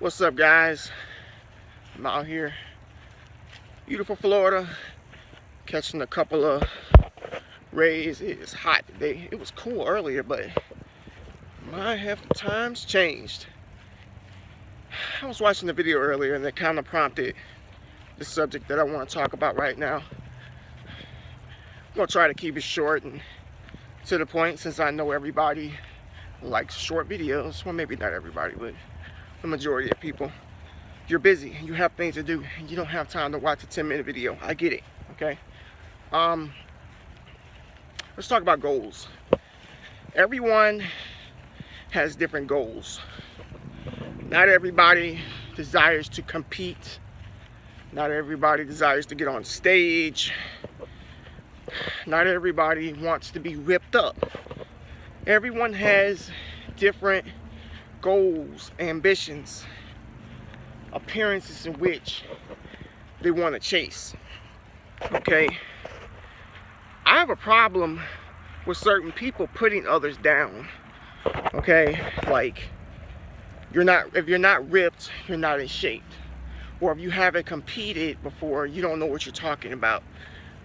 What's up, guys? I'm out here, beautiful Florida, catching a couple of rays. It's hot today. It was cool earlier, but my half the times changed. I was watching the video earlier and it kind of prompted the subject that I want to talk about right now. I'm gonna try to keep it short and to the point, since I know everybody likes short videos. Well, maybe not everybody, but the majority of people. You're busy, you have things to do, and you don't have time to watch a 10-minute video. I get it, okay? Let's talk about goals. Everyone has different goals. Not everybody desires to compete. Not everybody desires to get on stage. Not everybody wants to be ripped up. Everyone has different goals, ambitions, appearances in which they want to chase. Okay, I have a problem with certain people putting others down. Okay, like if you're not ripped, you're not in shape, or if you haven't competed before, you don't know what you're talking about.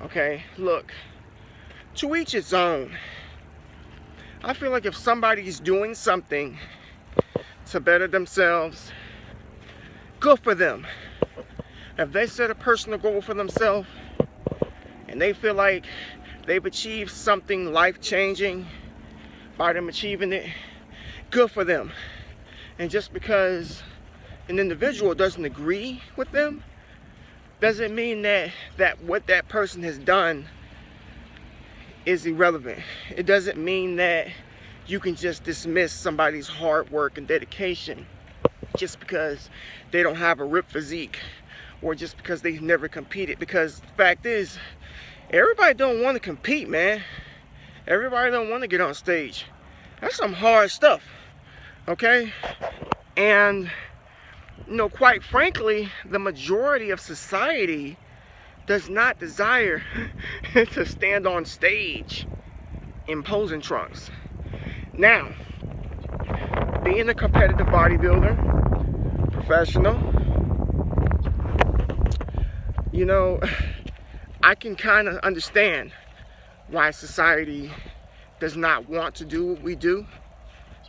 Okay, look, to each its own. I feel like if somebody's doing something to better themselves, good for them. If they set a personal goal for themselves and they feel like they've achieved something life-changing by them achieving it, good for them. And just because an individual doesn't agree with them doesn't mean that what that person has done is irrelevant. It doesn't mean that you can just dismiss somebody's hard work and dedication just because they don't have a ripped physique, or just because they've never competed. Because the fact is, everybody don't want to compete, man. Everybody don't want to get on stage. That's some hard stuff, okay? And, you know, quite frankly, the majority of society does not desire to stand on stage in posing trunks. Now, being a competitive bodybuilder, professional, you know, I can kind of understand why society does not want to do what we do,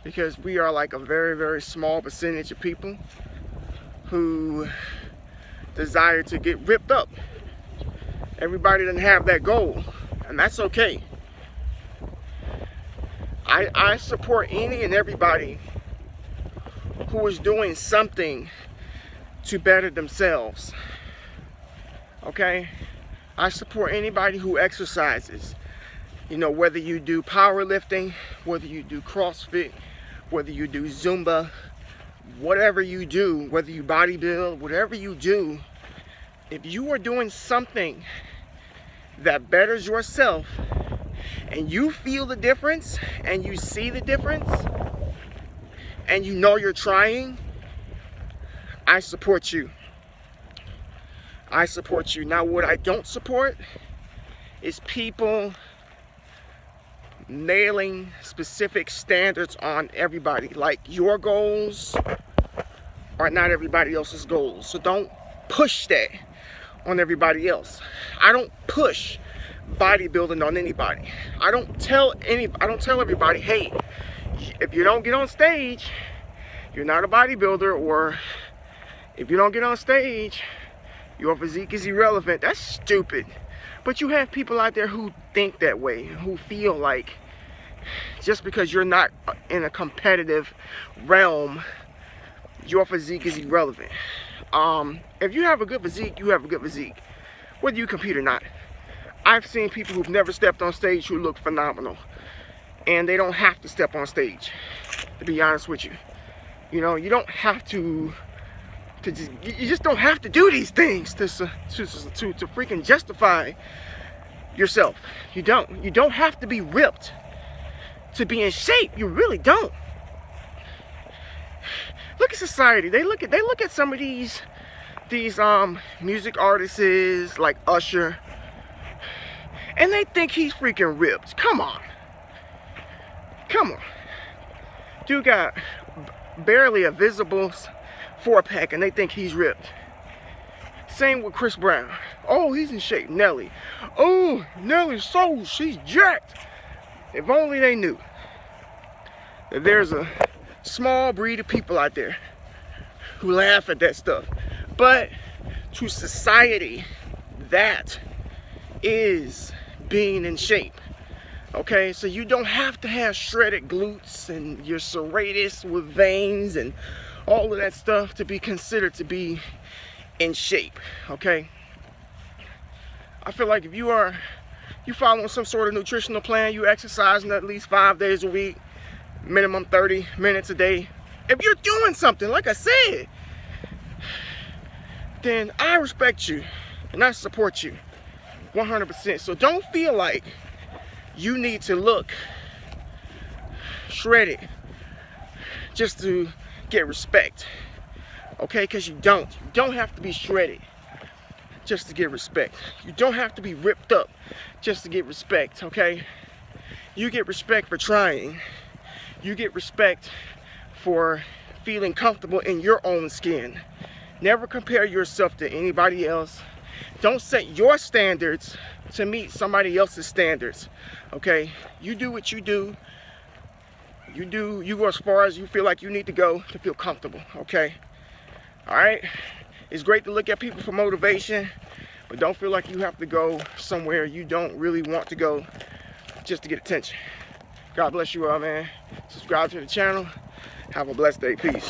because we are like a very, very small percentage of people who desire to get ripped up. Everybody doesn't have that goal, and that's okay. I support any and everybody who is doing something to better themselves. Okay? I support anybody who exercises. You know, whether you do powerlifting, whether you do CrossFit, whether you do Zumba, whatever you do, whether you bodybuild, whatever you do, if you are doing something that betters yourself, and you feel the difference, and you see the difference, and you know you're trying, I support you. I support you. Now, what I don't support is people nailing specific standards on everybody. Like, your goals are not everybody else's goals. So don't push that on everybody else. I don't push bodybuilding on anybody. I don't tell everybody, hey, if you don't get on stage, you're not a bodybuilder, or if you don't get on stage, your physique is irrelevant. That's stupid. But you have people out there who think that way, who feel like just because you're not in a competitive realm, your physique is irrelevant. If you have a good physique, you have a good physique, whether you compete or not. I've seen people who've never stepped on stage who look phenomenal, and they don't have to step on stage, to be honest with you. You know, you don't have to you just don't have to do these things to freaking justify yourself. You don't have to be ripped to be in shape. You really don't. Look at society. They look at some of these music artists like Usher, and they think he's freaking ripped. Come on. Dude got barely a visible 4-pack and they think he's ripped. Same with Chris Brown. Oh, he's in shape. Nelly. Oh, Nelly's she's jacked. If only they knew that there's a small breed of people out there who laugh at that stuff. But to society, that is being in shape. Okay, so you don't have to have shredded glutes and your serratus with veins and all of that stuff to be considered to be in shape. Okay, I feel like if you following some sort of nutritional plan, you exercising at least 5 days a week, minimum 30 minutes a day, if you're doing something, like I said, then I respect you and I support you 100%. So don't feel like you need to look shredded just to get respect. Okay, because you don't have to be shredded just to get respect. You don't have to be ripped up just to get respect. Okay, you get respect for trying. You get respect for feeling comfortable in your own skin. Never compare yourself to anybody else. Don't set your standards to meet somebody else's standards. Okay, you do what you do. You go as far as you feel like you need to go to feel comfortable. Okay, all right. It's great to look at people for motivation, but don't feel like you have to go somewhere you don't really want to go just to get attention. God bless you all, man. Subscribe to the channel. Have a blessed day. Peace.